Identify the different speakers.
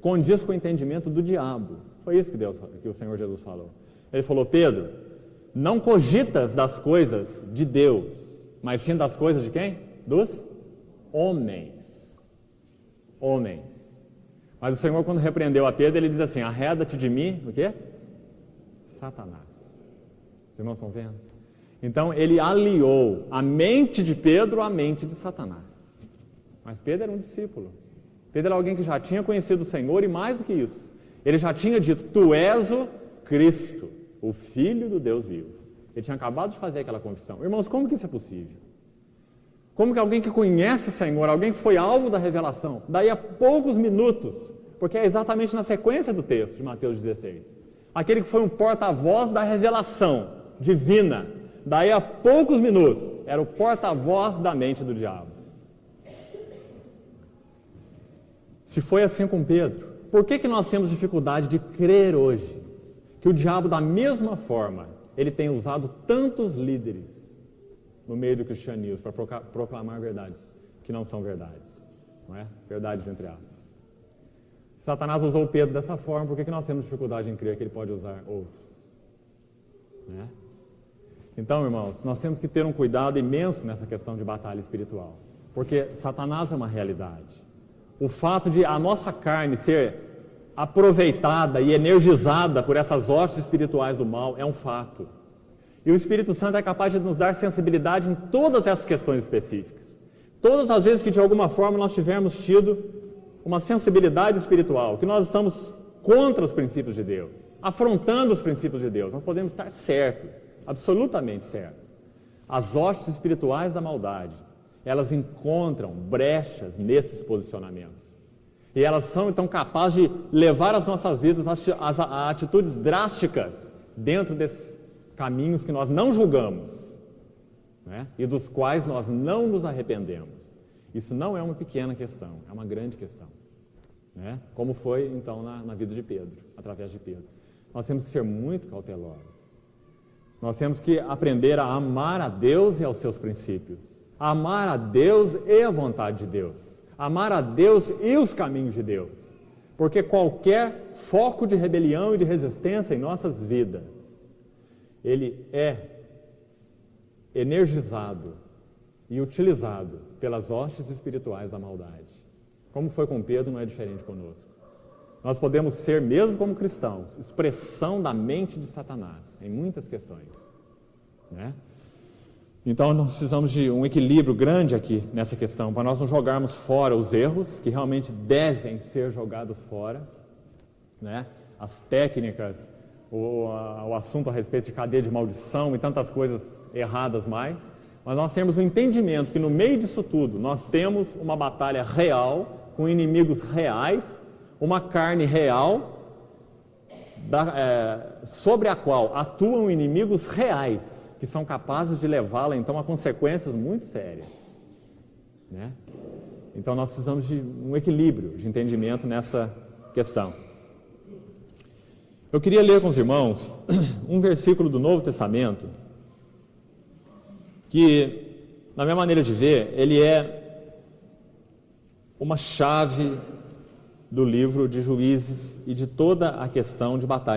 Speaker 1: condiz com o entendimento do diabo. Foi isso que o Senhor Jesus falou. Ele falou: Pedro, não cogitas das coisas de Deus, mas sim das coisas de quem? Dos homens. Homens. Mas o Senhor, quando repreendeu a Pedro, ele diz assim: arreda-te de mim, o quê? Satanás. Os irmãos estão vendo? Então ele aliou a mente de Pedro à mente de Satanás. Mas Pedro era um discípulo. Pedro era alguém que já tinha conhecido o Senhor e mais do que isso, ele já tinha dito: tu és o Cristo, o Filho do Deus vivo. Ele tinha acabado de fazer aquela confissão. Irmãos, como que isso é possível? Como que alguém que conhece o Senhor, alguém que foi alvo da revelação, daí a poucos minutos, porque é exatamente na sequência do texto de Mateus 16, aquele que foi um porta-voz da revelação divina, daí a poucos minutos, era o porta-voz da mente do diabo. Se foi assim com Pedro, por que nós temos dificuldade de crer hoje que o diabo, da mesma forma, ele tem usado tantos líderes no meio do cristianismo para proclamar verdades que não são verdades, não é? Verdades entre aspas. Satanás usou Pedro dessa forma, por que nós temos dificuldade em crer que ele pode usar outros? Né? Então, irmãos, nós temos que ter um cuidado imenso nessa questão de batalha espiritual, porque Satanás é uma realidade. O fato de a nossa carne ser aproveitada e energizada por essas hostes espirituais do mal é um fato. E o Espírito Santo é capaz de nos dar sensibilidade em todas essas questões específicas. Todas as vezes que de alguma forma nós tivermos tido uma sensibilidade espiritual, que nós estamos contra os princípios de Deus, afrontando os princípios de Deus, nós podemos estar certos, absolutamente certos. As hostes espirituais da maldade, elas encontram brechas nesses posicionamentos. E elas são então capazes de levar as nossas vidas a atitudes drásticas dentro desses caminhos que nós não julgamos, né? E dos quais nós não nos arrependemos. Isso não é uma pequena questão, é uma grande questão, né? Como foi então na vida de Pedro, através de Pedro. Nós temos que ser muito cautelosos. Nós temos que aprender a amar a Deus e aos seus princípios, a amar a Deus e a vontade de Deus, amar a Deus e os caminhos de Deus, porque qualquer foco de rebelião e de resistência em nossas vidas, ele é energizado e utilizado pelas hostes espirituais da maldade. Como foi com Pedro, não é diferente conosco. Nós podemos ser, mesmo como cristãos, expressão da mente de Satanás em muitas questões, né? Então nós precisamos de um equilíbrio grande aqui nessa questão, para nós não jogarmos fora os erros que realmente devem ser jogados fora, né? As técnicas, o assunto a respeito de cadeia de maldição e tantas coisas erradas mais, mas nós temos o entendimento que no meio disso tudo nós temos uma batalha real, com inimigos reais, uma carne real, sobre a qual atuam inimigos reais, que são capazes de levá-la então a consequências muito sérias, né? Então nós precisamos de um equilíbrio de entendimento nessa questão. Eu queria ler com os irmãos um versículo do Novo Testamento que, na minha maneira de ver, ele é uma chave do livro de Juízes e de toda a questão de batalha